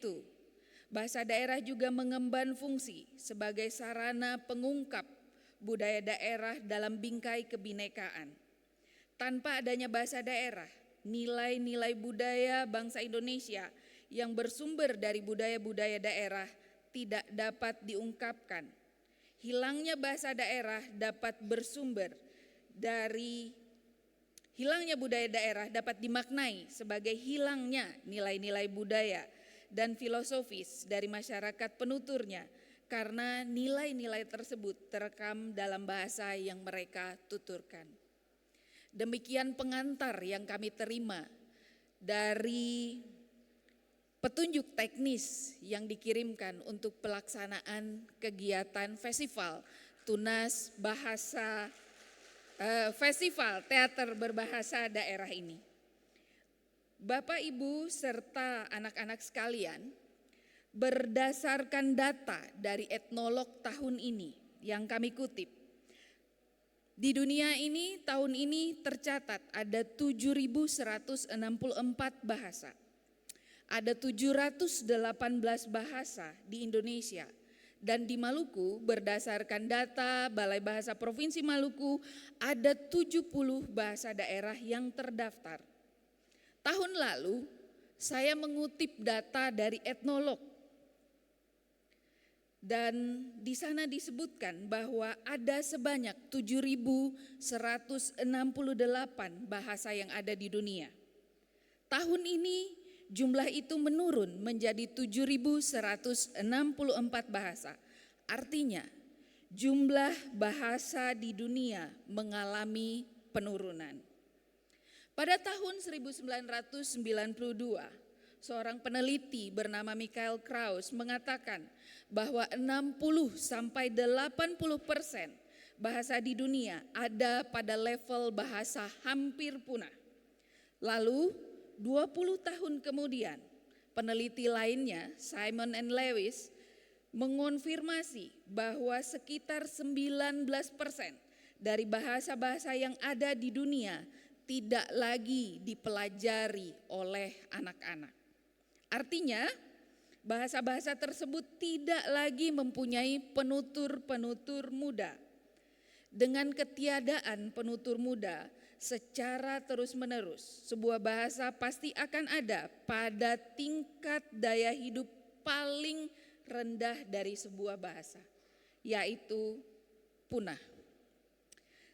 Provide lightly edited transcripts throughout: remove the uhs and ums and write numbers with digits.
Itu, bahasa daerah juga mengemban fungsi sebagai sarana pengungkap budaya daerah dalam bingkai kebinekaan. Tanpa adanya bahasa daerah, nilai-nilai budaya bangsa Indonesia yang bersumber dari budaya-budaya daerah tidak dapat diungkapkan. Hilangnya bahasa daerah dapat bersumber dari hilangnya budaya daerah dapat dimaknai sebagai hilangnya nilai-nilai budaya dan filosofis dari masyarakat penuturnya karena nilai-nilai tersebut terekam dalam bahasa yang mereka tuturkan. Demikian pengantar yang kami terima dari petunjuk teknis yang dikirimkan untuk pelaksanaan kegiatan festival Tunas Bahasa Festival Teater Berbahasa Daerah ini. Bapak, Ibu, serta anak-anak sekalian, berdasarkan data dari etnolog tahun ini yang kami kutip, di dunia ini tahun ini tercatat ada 7.164 bahasa. Ada 718 bahasa di Indonesia dan di Maluku berdasarkan data Balai Bahasa Provinsi Maluku ada 70 bahasa daerah yang terdaftar. Tahun lalu saya mengutip data dari etnolog dan di sana disebutkan bahwa ada sebanyak 7.168 bahasa yang ada di dunia. Tahun ini jumlah itu menurun menjadi 7.164 bahasa. Artinya jumlah bahasa di dunia mengalami penurunan. Pada tahun 1992, seorang peneliti bernama Michael Krauss mengatakan bahwa 60-80% bahasa di dunia ada pada level bahasa hampir punah. Lalu 20 tahun kemudian, peneliti lainnya Simon and Lewis mengonfirmasi bahwa sekitar 19% dari bahasa-bahasa yang ada di dunia tidak lagi dipelajari oleh anak-anak. Artinya, bahasa-bahasa tersebut tidak lagi mempunyai penutur-penutur muda. Dengan ketiadaan penutur muda secara terus-menerus, sebuah bahasa pasti akan ada pada tingkat daya hidup paling rendah dari sebuah bahasa, yaitu punah.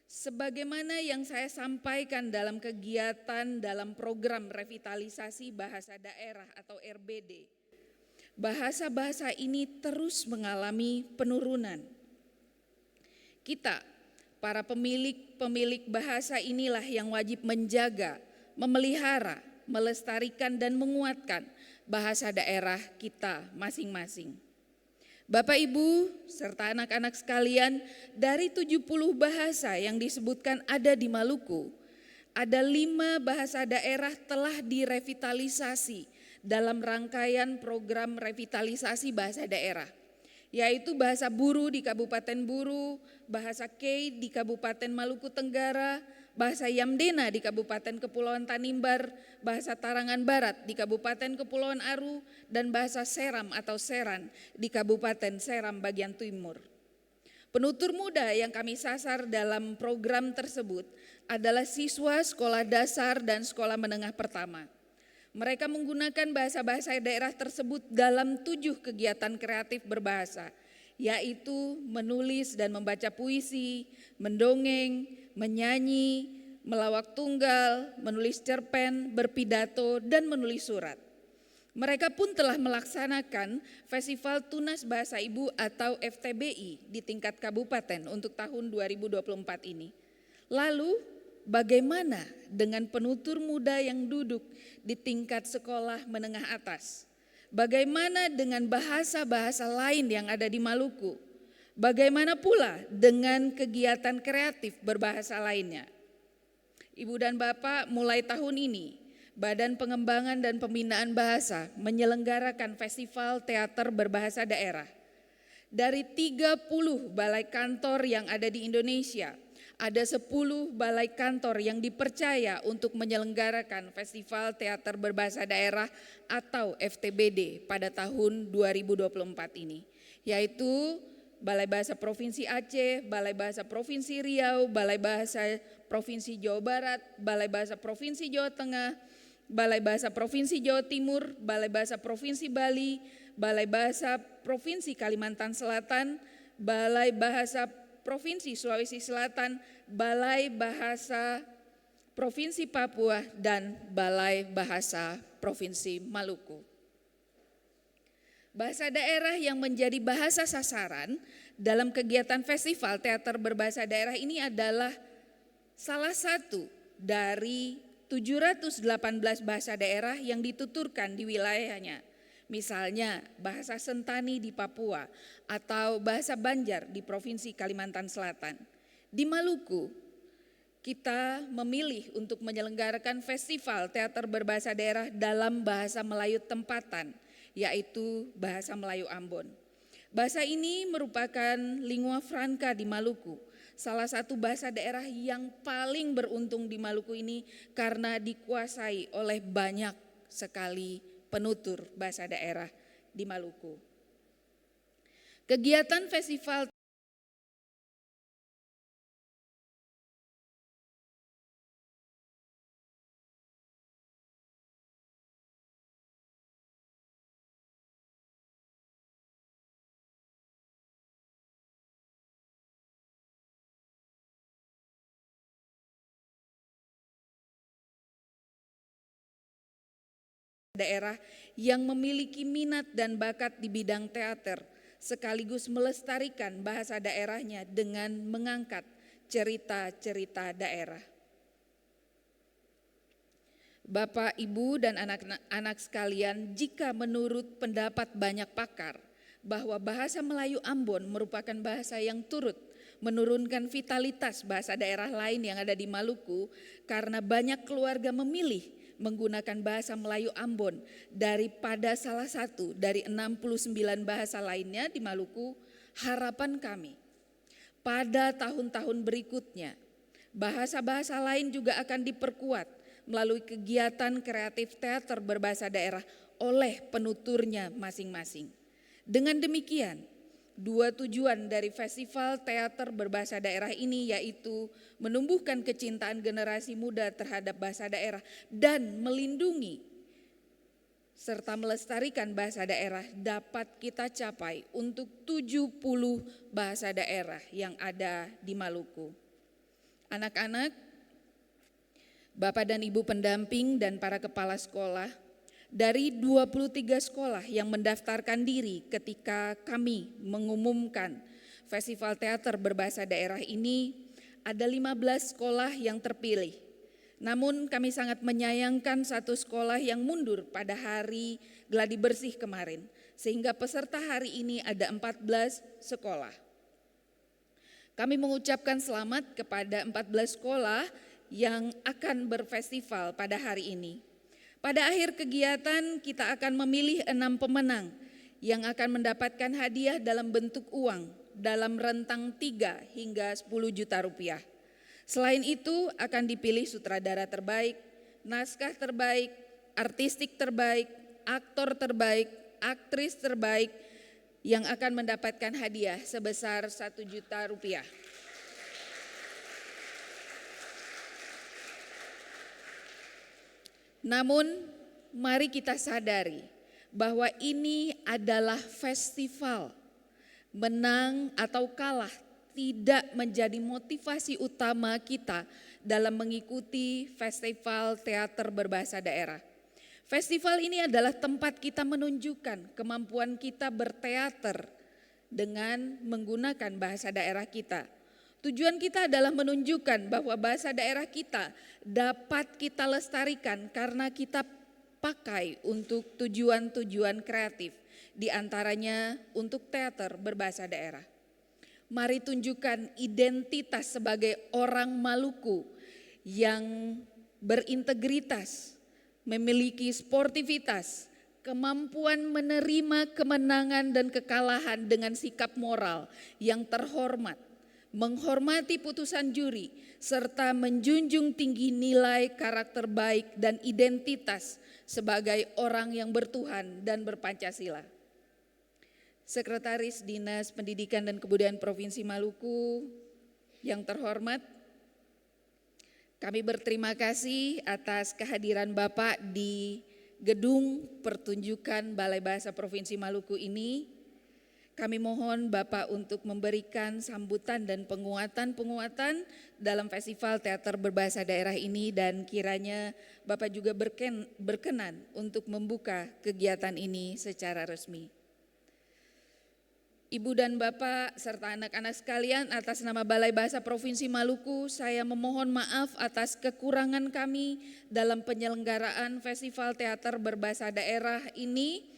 Sebagaimana yang saya sampaikan dalam kegiatan dalam program revitalisasi bahasa daerah atau RBD, bahasa-bahasa ini terus mengalami penurunan. Kita, para pemilik bahasa inilah yang wajib menjaga, memelihara, melestarikan dan menguatkan bahasa daerah kita masing-masing. Bapak, Ibu, serta anak-anak sekalian, dari 70 bahasa yang disebutkan ada di Maluku, ada 5 bahasa daerah telah direvitalisasi dalam rangkaian program revitalisasi bahasa daerah, yaitu bahasa Buru di Kabupaten Buru, bahasa Kei di Kabupaten Maluku Tenggara, bahasa Yamdena di Kabupaten Kepulauan Tanimbar, bahasa Tarangan Barat di Kabupaten Kepulauan Aru, dan bahasa Seram atau Seran di Kabupaten Seram bagian timur. Penutur muda yang kami sasar dalam program tersebut adalah siswa sekolah dasar dan sekolah menengah pertama. Mereka menggunakan bahasa-bahasa daerah tersebut dalam 7 kegiatan kreatif berbahasa, yaitu menulis dan membaca puisi, mendongeng, menyanyi, melawak tunggal, menulis cerpen, berpidato, dan menulis surat. Mereka pun telah melaksanakan Festival Tunas Bahasa Ibu atau FTBI di tingkat kabupaten untuk tahun 2024 ini. Lalu bagaimana dengan penutur muda yang duduk di tingkat sekolah menengah atas? Bagaimana dengan bahasa-bahasa lain yang ada di Maluku? Bagaimana pula dengan kegiatan kreatif berbahasa lainnya? Ibu dan Bapak, mulai tahun ini Badan Pengembangan dan Pembinaan Bahasa menyelenggarakan Festival Teater Berbahasa Daerah. Dari 30 balai kantor yang ada di Indonesia, Ada 10 balai kantor yang dipercaya untuk menyelenggarakan Festival Teater Berbahasa Daerah atau FTBD pada tahun 2024 ini, yaitu Balai Bahasa Provinsi Aceh, Balai Bahasa Provinsi Riau, Balai Bahasa Provinsi Jawa Barat, Balai Bahasa Provinsi Jawa Tengah, Balai Bahasa Provinsi Jawa Timur, Balai Bahasa Provinsi Bali, Balai Bahasa Provinsi Kalimantan Selatan, Balai Bahasa Provinsi Sulawesi Selatan, Balai Bahasa Provinsi Papua, dan Balai Bahasa Provinsi Maluku. Bahasa daerah yang menjadi bahasa sasaran dalam kegiatan Festival Teater Berbahasa Daerah ini adalah salah satu dari 718 bahasa daerah yang dituturkan di wilayahnya. Misalnya bahasa Sentani di Papua atau bahasa Banjar di Provinsi Kalimantan Selatan. Di Maluku, kita memilih untuk menyelenggarakan Festival Teater Berbahasa Daerah dalam bahasa Melayu tempatan, yaitu bahasa Melayu Ambon. Bahasa ini merupakan lingua franca di Maluku, salah satu bahasa daerah yang paling beruntung di Maluku ini karena dikuasai oleh banyak sekali penutur bahasa daerah di Maluku. Kegiatan Festival daerah yang memiliki minat dan bakat di bidang teater, sekaligus melestarikan bahasa daerahnya dengan mengangkat cerita-cerita daerah. Bapak, Ibu, dan anak-anak sekalian, jika menurut pendapat banyak pakar bahwa bahasa Melayu Ambon merupakan bahasa yang turut menurunkan vitalitas bahasa daerah lain yang ada di Maluku karena banyak keluarga memilih menggunakan bahasa Melayu Ambon daripada salah satu dari 69 bahasa lainnya di Maluku, harapan kami pada tahun-tahun berikutnya bahasa-bahasa lain juga akan diperkuat melalui kegiatan kreatif teater berbahasa daerah oleh penuturnya masing-masing. Dengan demikian, dua tujuan dari Festival Teater Berbahasa Daerah ini yaitu menumbuhkan kecintaan generasi muda terhadap bahasa daerah dan melindungi serta melestarikan bahasa daerah dapat kita capai untuk 70 bahasa daerah yang ada di Maluku. Anak-anak, Bapak dan Ibu pendamping dan para kepala sekolah, dari 23 sekolah yang mendaftarkan diri ketika kami mengumumkan Festival Teater Berbahasa Daerah ini, ada 15 sekolah yang terpilih. Namun kami sangat menyayangkan satu sekolah yang mundur pada hari gladi bersih kemarin, sehingga peserta hari ini ada 14 sekolah. Kami mengucapkan selamat kepada 14 sekolah yang akan berfestival pada hari ini. Pada akhir kegiatan kita akan memilih 6 pemenang yang akan mendapatkan hadiah dalam bentuk uang dalam rentang 3 hingga 10 juta rupiah. Selain itu akan dipilih sutradara terbaik, naskah terbaik, artistik terbaik, aktor terbaik, aktris terbaik yang akan mendapatkan hadiah sebesar 1 juta rupiah. Namun mari kita sadari bahwa ini adalah festival. Menang atau kalah tidak menjadi motivasi utama kita dalam mengikuti Festival Teater Berbahasa Daerah. Festival ini adalah tempat kita menunjukkan kemampuan kita berteater dengan menggunakan bahasa daerah kita. Tujuan kita adalah menunjukkan bahwa bahasa daerah kita dapat kita lestarikan karena kita pakai untuk tujuan-tujuan kreatif, di antaranya untuk teater berbahasa daerah. Mari tunjukkan identitas sebagai orang Maluku yang berintegritas, memiliki sportivitas, kemampuan menerima kemenangan dan kekalahan dengan sikap moral yang terhormat, menghormati putusan juri, serta menjunjung tinggi nilai karakter baik dan identitas sebagai orang yang bertuhan dan berpancasila. Sekretaris Dinas Pendidikan dan Kebudayaan Provinsi Maluku yang terhormat, kami berterima kasih atas kehadiran Bapak di gedung pertunjukan Balai Bahasa Provinsi Maluku ini. Kami mohon Bapak untuk memberikan sambutan dan penguatan dalam Festival Teater Berbahasa Daerah ini, dan kiranya Bapak juga berkenan untuk membuka kegiatan ini secara resmi. Ibu dan Bapak serta anak-anak sekalian, atas nama Balai Bahasa Provinsi Maluku, saya memohon maaf atas kekurangan kami dalam penyelenggaraan Festival Teater Berbahasa Daerah ini,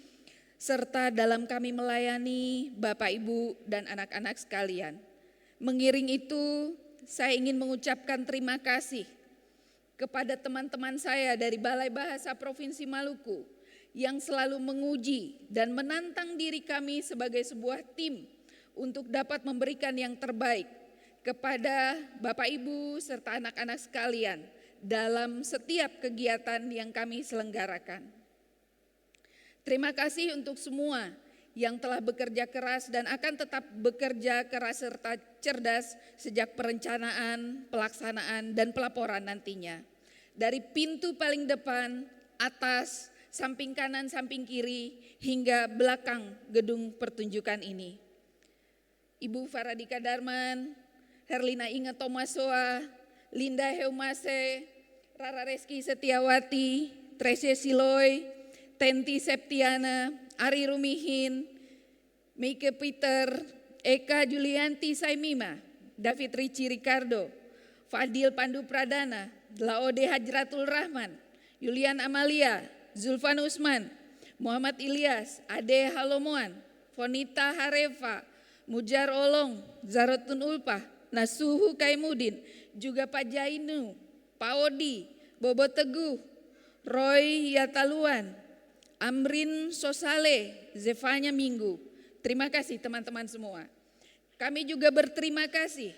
serta dalam kami melayani Bapak, Ibu, dan anak-anak sekalian. Mengiring itu, saya ingin mengucapkan terima kasih kepada teman-teman saya dari Balai Bahasa Provinsi Maluku yang selalu menguji dan menantang diri kami sebagai sebuah tim untuk dapat memberikan yang terbaik kepada Bapak, Ibu, serta anak-anak sekalian dalam setiap kegiatan yang kami selenggarakan. Terima kasih untuk semua yang telah bekerja keras dan akan tetap bekerja keras serta cerdas sejak perencanaan, pelaksanaan, dan pelaporan nantinya. Dari pintu paling depan, atas, samping kanan, samping kiri, hingga belakang gedung pertunjukan ini. Ibu Faradika Darman, Herlina Inge Tomasoa, Linda Heumase, Rara Reski Setiawati, Trese Siloy, Tenti Septiana, Ari Rumihin, Meike Peter, Eka Julianti Saimima, David Ricci Ricardo, Fadil Pandu Pradana, Laode Hajratul Rahman, Yulian Amalia, Zulfan Usman, Muhammad Ilyas, Ade Halomoan, Fonita Harefa, Mujar Olong, Zarotun Ulpah, Nasuhu Kaimudin, juga Pak Jainu, Pak Odi, Bobo Teguh, Roy Yataluan, Amrin Sosale, Zevanya Minggu. Terima kasih teman-teman semua. Kami juga berterima kasih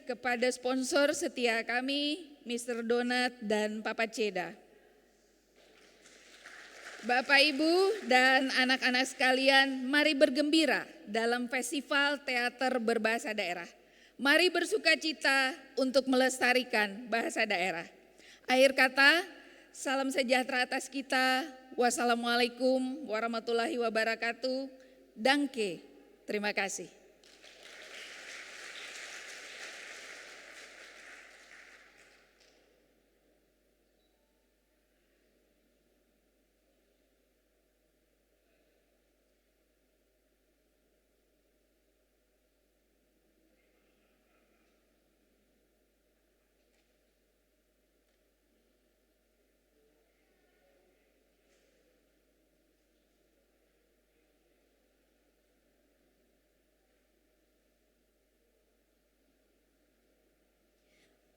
kepada sponsor setia kami, Mr. Donat dan Papa Ceda. Bapak, Ibu, dan anak-anak sekalian, mari bergembira dalam Festival Teater Berbahasa Daerah. Mari bersukacita untuk melestarikan bahasa daerah. Akhir kata, salam sejahtera atas kita. Wassalamualaikum warahmatullahi wabarakatuh. Danke. Terima kasih.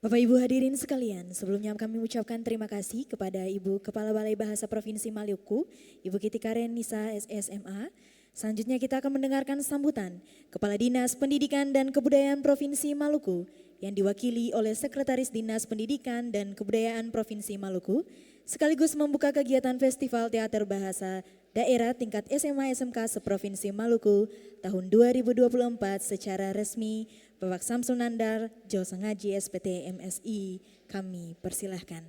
Bapak Ibu hadirin sekalian, sebelumnya kami ucapkan terima kasih kepada Ibu Kepala Balai Bahasa Provinsi Maluku, Ibu Kiti Karen Nisa SSMA. Selanjutnya kita akan mendengarkan sambutan Kepala Dinas Pendidikan dan Kebudayaan Provinsi Maluku yang diwakili oleh Sekretaris Dinas Pendidikan dan Kebudayaan Provinsi Maluku, sekaligus membuka kegiatan Festival Teater Bahasa Daerah tingkat SMA SMK seprovinsi Maluku tahun 2024 secara resmi. Bapak Samsul Nandar, Jasa Ngaji SPT MSI, kami persilahkan.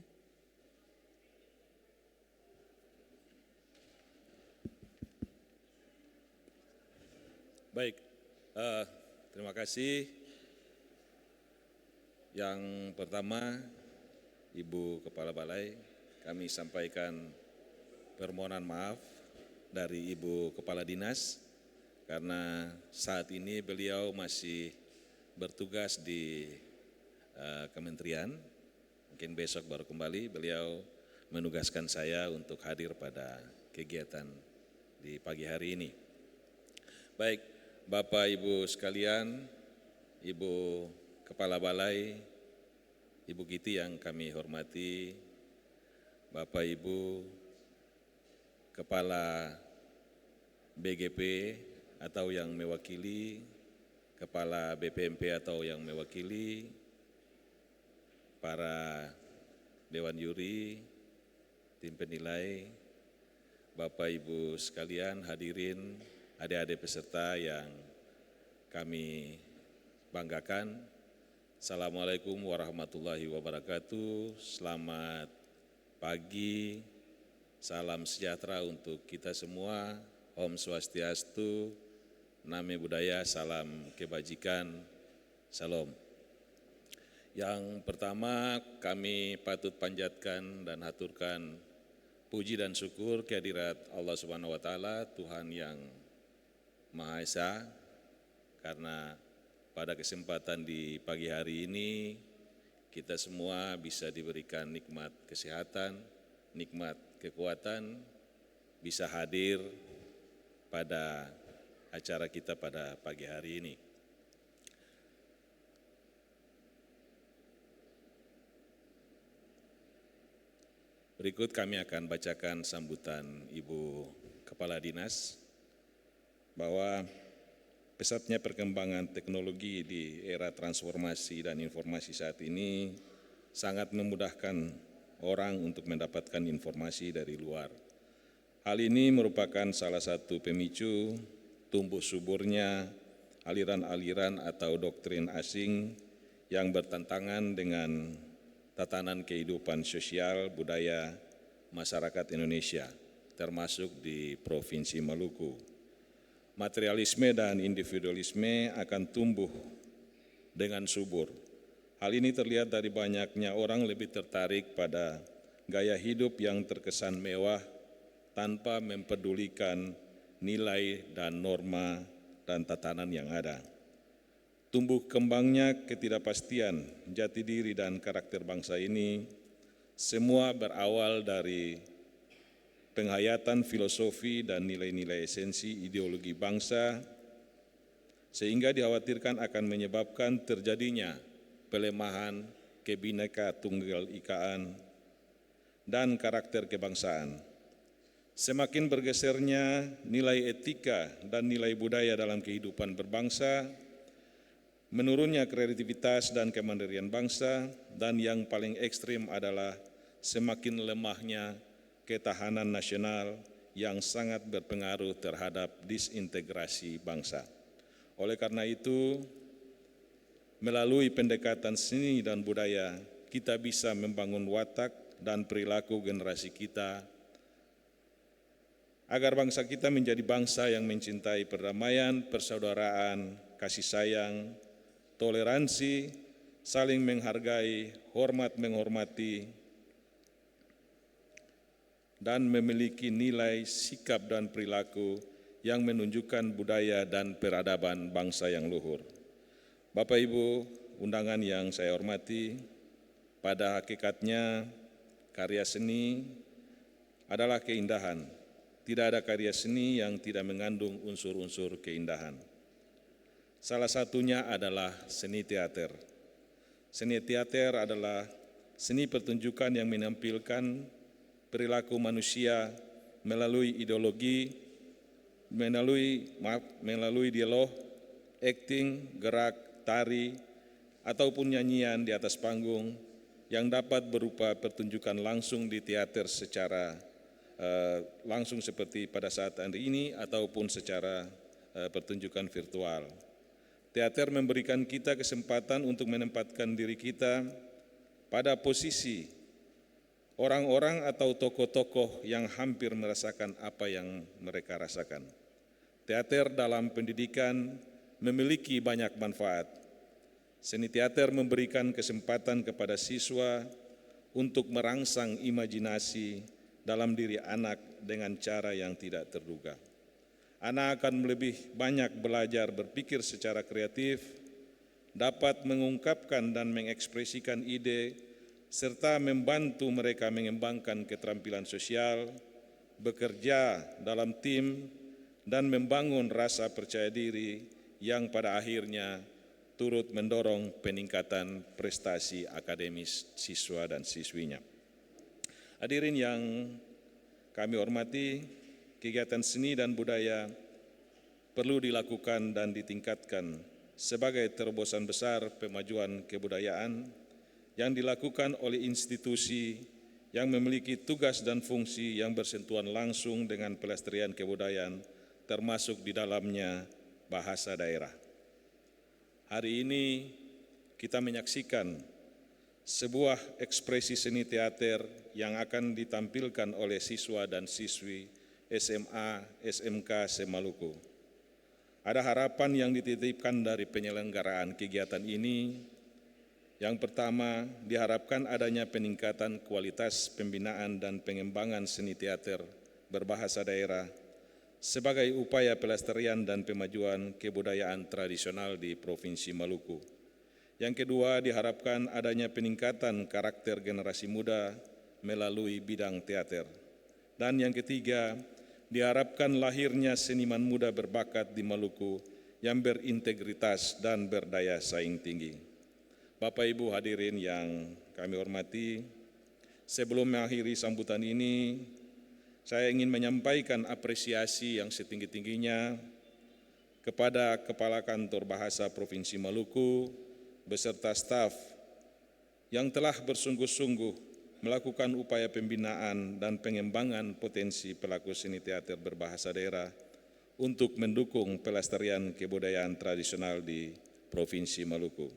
Baik, terima kasih. Yang pertama, Ibu Kepala Balai, kami sampaikan permohonan maaf dari Ibu Kepala Dinas karena saat ini beliau masih bertugas di kementerian. Mungkin besok baru kembali. Beliau menugaskan saya untuk hadir pada kegiatan di pagi hari ini. Baik, Bapak Ibu sekalian, Ibu Kepala Balai, Ibu Giti yang kami hormati, Bapak Ibu Kepala BGP atau yang mewakili, Kepala BPMP atau yang mewakili, para Dewan Juri, tim penilai, Bapak Ibu sekalian, hadirin, adik-adik peserta yang kami banggakan. Assalamualaikum warahmatullahi wabarakatuh. Selamat pagi, salam sejahtera untuk kita semua. Om Swastiastu, Namo Buddhaya, salam kebajikan, salam. Yang pertama kami patut panjatkan dan haturkan puji dan syukur kehadirat Allah Subhanahu wa Ta'ala, Tuhan yang Maha Esa, karena pada kesempatan di pagi hari ini kita semua bisa diberikan nikmat kesehatan, nikmat kekuatan, bisa hadir pada acara kita pada pagi hari ini. Berikut kami akan bacakan sambutan Ibu Kepala Dinas bahwa pesatnya perkembangan teknologi di era transformasi dan informasi saat ini sangat memudahkan orang untuk mendapatkan informasi dari luar. Hal ini merupakan salah satu pemicu tumbuh suburnya aliran-aliran atau doktrin asing yang bertentangan dengan tatanan kehidupan sosial budaya masyarakat Indonesia, termasuk di Provinsi Maluku. Materialisme dan individualisme akan tumbuh dengan subur. Hal ini terlihat dari banyaknya orang lebih tertarik pada gaya hidup yang terkesan mewah tanpa mempedulikan nilai dan norma dan tatanan yang ada. Tumbuh kembangnya ketidakpastian jati diri dan karakter bangsa ini semua berawal dari penghayatan filosofi dan nilai-nilai esensi ideologi bangsa, sehingga dikhawatirkan akan menyebabkan terjadinya pelemahan kebineka tunggal ikaan dan karakter kebangsaan. Semakin bergesernya nilai etika dan nilai budaya dalam kehidupan berbangsa, menurunnya kreativitas dan kemandirian bangsa, dan yang paling ekstrim adalah semakin lemahnya ketahanan nasional yang sangat berpengaruh terhadap disintegrasi bangsa. Oleh karena itu, melalui pendekatan seni dan budaya, kita bisa membangun watak dan perilaku generasi kita agar bangsa kita menjadi bangsa yang mencintai perdamaian, persaudaraan, kasih sayang, toleransi, saling menghargai, hormat menghormati, dan memiliki nilai, sikap, dan perilaku yang menunjukkan budaya dan peradaban bangsa yang luhur. Bapak Ibu undangan yang saya hormati, pada hakikatnya karya seni adalah keindahan. Tidak ada karya seni yang tidak mengandung unsur-unsur keindahan. Salah satunya adalah seni teater. Seni teater adalah seni pertunjukan yang menampilkan perilaku manusia melalui ideologi, melalui dialog, akting, gerak, tari, ataupun nyanyian di atas panggung yang dapat berupa pertunjukan langsung di teater secara langsung seperti pada saat hari ini ataupun secara pertunjukan virtual. Teater memberikan kita kesempatan untuk menempatkan diri kita pada posisi orang-orang atau tokoh-tokoh yang hampir merasakan apa yang mereka rasakan. Teater dalam pendidikan memiliki banyak manfaat. Seni teater memberikan kesempatan kepada siswa untuk merangsang imajinasi dalam diri anak dengan cara yang tidak terduga. Anak akan lebih banyak belajar berpikir secara kreatif, dapat mengungkapkan dan mengekspresikan ide, serta membantu mereka mengembangkan keterampilan sosial, bekerja dalam tim, dan membangun rasa percaya diri yang pada akhirnya turut mendorong peningkatan prestasi akademis siswa dan siswinya. Hadirin yang kami hormati, kegiatan seni dan budaya perlu dilakukan dan ditingkatkan sebagai terobosan besar pemajuan kebudayaan yang dilakukan oleh institusi yang memiliki tugas dan fungsi yang bersentuhan langsung dengan pelestarian kebudayaan, termasuk di dalamnya bahasa daerah. Hari ini kita menyaksikan sebuah ekspresi seni teater yang akan ditampilkan oleh siswa dan siswi SMA, SMK Semaluku. Ada harapan yang dititipkan dari penyelenggaraan kegiatan ini. Yang pertama, diharapkan adanya peningkatan kualitas pembinaan dan pengembangan seni teater berbahasa daerah sebagai upaya pelestarian dan pemajuan kebudayaan tradisional di Provinsi Maluku. Yang kedua, diharapkan adanya peningkatan karakter generasi muda melalui bidang teater. Dan yang ketiga, diharapkan lahirnya seniman muda berbakat di Maluku yang berintegritas dan berdaya saing tinggi. Bapak Ibu hadirin yang kami hormati, sebelum mengakhiri sambutan ini, saya ingin menyampaikan apresiasi yang setinggi-tingginya kepada Kepala Kantor Bahasa Provinsi Maluku beserta staf yang telah bersungguh-sungguh melakukan upaya pembinaan dan pengembangan potensi pelaku seni teater berbahasa daerah untuk mendukung pelestarian kebudayaan tradisional di Provinsi Maluku.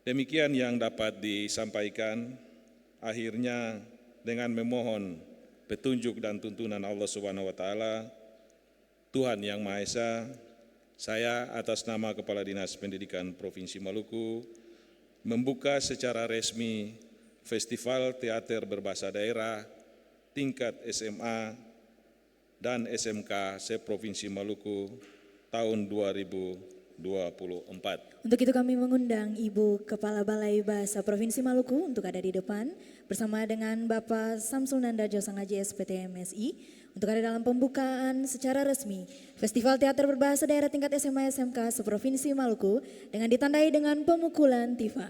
Demikian yang dapat disampaikan. Akhirnya dengan memohon petunjuk dan tuntunan Allah Subhanahu wa taala, Tuhan Yang Maha Esa, saya atas nama Kepala Dinas Pendidikan Provinsi Maluku membuka secara resmi Festival Teater Berbahasa Daerah tingkat SMA dan SMK se-Provinsi Maluku tahun 2024. Untuk itu kami mengundang Ibu Kepala Balai Bahasa Provinsi Maluku untuk ada di depan bersama dengan Bapak Samsul Nanda Josangaji SPT MSI untuk ada dalam pembukaan secara resmi Festival Teater Berbahasa Daerah tingkat SMA SMK se-Provinsi Maluku dengan ditandai dengan pemukulan tifa.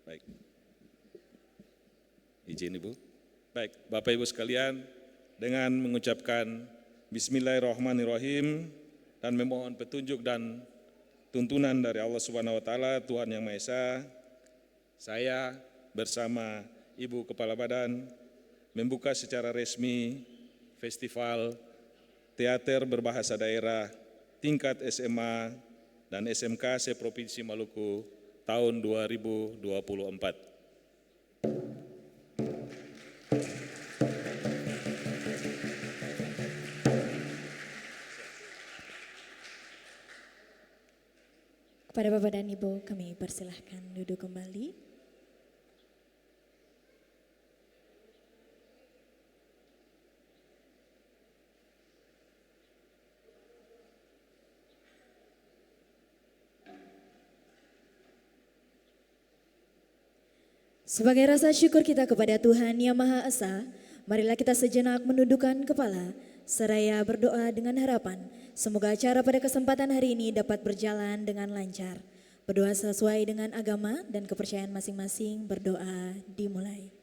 Baik. Izin Ibu. Baik, Bapak Ibu sekalian, dengan mengucapkan Bismillahirrahmanirrahim dan memohon petunjuk dan tuntunan dari Allah Subhanahu wa taala, Tuhan Yang Maha Esa, saya bersama Ibu Kepala Badan membuka secara resmi Festival Teater Berbahasa Daerah tingkat SMA dan SMK se-Provinsi Maluku tahun 2024. Kepada Bapak dan Ibu kami persilahkan duduk kembali. Sebagai rasa syukur kita kepada Tuhan Yang Maha Esa, marilah kita sejenak menundukkan kepala seraya berdoa dengan harapan semoga acara pada kesempatan hari ini dapat berjalan dengan lancar. Berdoa sesuai dengan agama dan kepercayaan masing-masing, berdoa dimulai.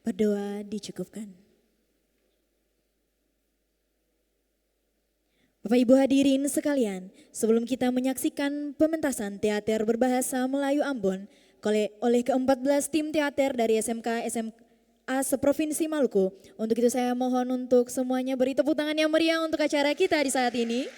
Berdoa dicukupkan. Bapak Ibu hadirin sekalian, sebelum kita menyaksikan pementasan teater berbahasa Melayu Ambon oleh ke-14 tim teater dari SMK SMA se-Provinsi Maluku, untuk itu saya mohon untuk semuanya beri tepuk tangan yang meriah untuk acara kita di saat ini.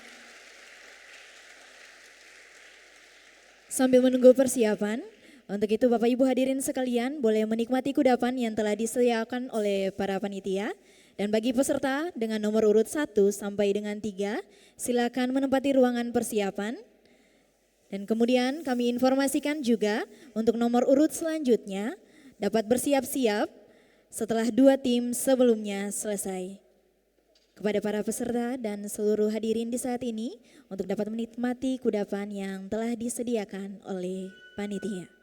Sambil menunggu persiapan, untuk itu Bapak Ibu hadirin sekalian boleh menikmati kudapan yang telah disediakan oleh para panitia. Dan bagi peserta dengan nomor urut 1 sampai dengan 3, silakan menempati ruangan persiapan. Dan kemudian kami informasikan juga untuk nomor urut selanjutnya dapat bersiap-siap setelah 2 tim sebelumnya selesai. Kepada para peserta dan seluruh hadirin di saat ini untuk dapat menikmati kudapan yang telah disediakan oleh panitia.